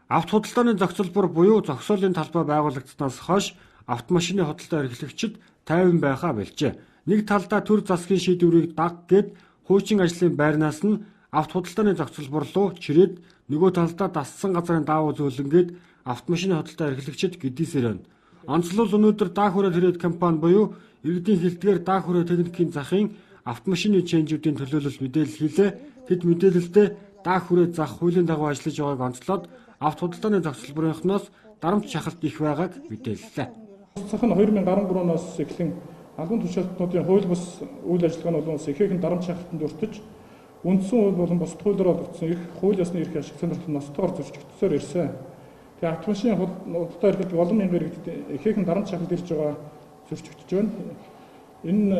Авто худалдааны зохицолбор буюу зогсоолын талбай байгуулагдсанаас хойш автомашины худалдаа эрхлэгчид 50 байхаа болжээ. Нэг талдаа төр засгийн шийдвэрийг даг гээд хуучин ажлын байрнаас нь авто худалдааны зохицолбор руу чирээд нөгөө талдаа дассан газрын даавуу зөөлөнгээд автомашины худалдаа эрхлэгчид гэдийсээр байна. Онцлол өнөөдөр даах хүрээ тэрээд компани буюу иргэдийн хэлдгээр даах хүрээ техникийн захын автомашины ченжүүдийн төлөөлөл мэдээлэл хийлээ. Тэд мэдээлэлдээ даах хүрээ зах хуулийн дагуу ажиллаж байгааг онцлоод авто худалдааны зохицолборынхноос дарамт шахалт их байгааг мэдээллээ. Зах нь 2013 оноос эхлэн албан тушаалтнуудын хууль бус үйл ажиллагааны улмаас ихээхэн дарамт шахалтанд өртөж үндсэн хууль болон бусад хуулиар олгогдсон их хууль ёсны эрх ашиг сонирхол ностоор зөрчигдсөөр ирсэн. Тэгээ автомашины худалдаа эрхлэлд олон мянган иргэдэд ихээхэн дарамт шахалт ирж байгаа зөрчигдөж байна. Энэ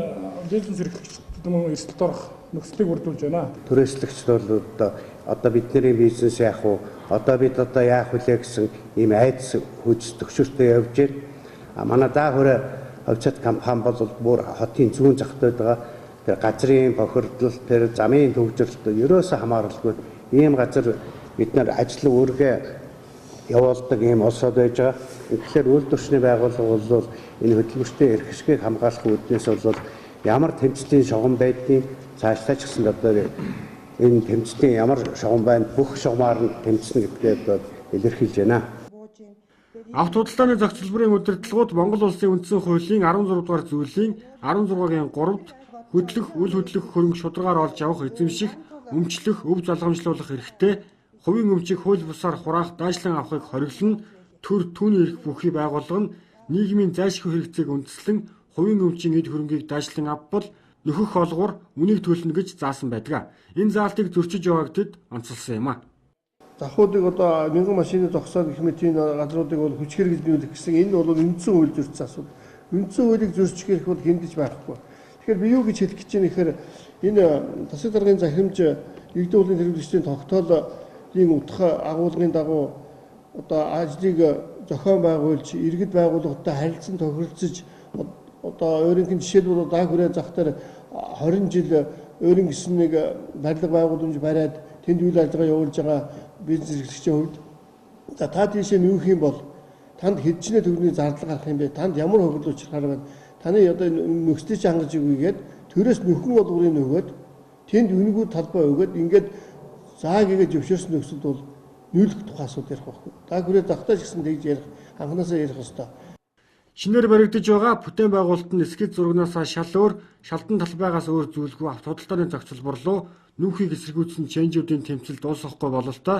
бизнес эрхлэгчдэд мөн эрсдэлд орох нөхцөлийг бүрдүүлж байна. Түрээслэгчд бол одоо бидний бизнес яах вэ? Одоо бид яах вүлээ гэсэн ийм айдас хүч төгшөртөө явж байна. Манай даах хүрээ хувьцат компани бол бүр хотын зүүн захад байгаа. Тэр газрын бохирдол, тэр замын төвжирэлт ерөөсөө хамааралгүй ийм газар бид нар ажил үүргээ явуулдаг ийм улсууд байж байгаа. Тэгэхээр үйлдвэрчний байгууллага бол энэ хөдөлмөрчдийн эрх ашгийг хамгаалах үүднээс бол ямар тэмцлийн шугам байдгийг цаашлаа ч гэсэн одоо энэ тэмцлийн ямар шугам байна бүх шугамар нь тэмцэнэ гэдгээд илэрхийлж байна. Авто худалдааны зохицолборын удирдлагууд Монгол Улсын үндсэн хуулийн 16 дугаар зүйлийн 16-гийн 3-д хөдлөх, үл хөдлөх хөрөнгө шударгаар олж авах эзэмших, өмчлөх, өв залгамжлуулах эрхтэй, хувийн өмчийг хууль бусаар хураах, дайшлан авахыг хориглоно, төр түүний эрх бүхий байгууллага нь нийгмийн зайлшгүй хэрэгцээг үндэслэн хувийн өмчийн эд хөрөнгийг дайшлан авбал нөхөх олгоор үнийг төлнө гэж заасан байдаг. Энэ заалтыг зөрчиж байгааг тэд онцолсон юм а. Захуудыг одоо мянган машины зогсоод гэх мэт энэ газруудыг бол хүч хэрэгжүүлэх гэсэн энэ бол үндсэн хууль зөрчсөн асуудал. Үндсэн хуулийг зөрчих хэрэг бол хиндэж байхгүй. Тэгэхээр би юу гэж хэлэх гэж байна гэхээр энэ засаг даргын захирамж иргэдийн уулын хэрэглэгчдийн тогтоолын утга агуулгын дагуу одоо ажлыг зохион байгуулж иргэд байгууллагатай харилцан тохиролцож одоо өөрийнх нь жишээлбэл даах хүрээ зах дээр 20 жил өөрийн гэсэн нэг барилга байгууламж бариад тэнд үйл ажиллагаа явуулж байгаа бизнес эрхлэгчийн хувьд та тийшээ нүүх юм бол танд хэдчнээ төгрөгийн зардал гарах юм бэ? Танд ямар хохирол учрахаар байна? Таны одоо нөхцөлийг хангаж өгөөгээд төрөөс нөхөн болгоорыг нөгөөд тэнд үнэгүй талбай өгөөд ингээд заа гэгээд зөвшөөрсөн нөхцөлд бол нүүлгэх тухай асуудал ярих байхгүй. Даах хүрээ захтаж гэсэн тэгж ярих анханасаа ярих ёстой. Шинээр баригдаж байгаа бүтээн байгуулалт нь эсгэж зурагнаас шал өөр, шалдан талбайгаас өөр зүйлгүй авто худалдааны зохицолбор руу нүүхийг эсэргүүцсэн ченжүүдийн тэмцэл дуусгахгүй бололтой.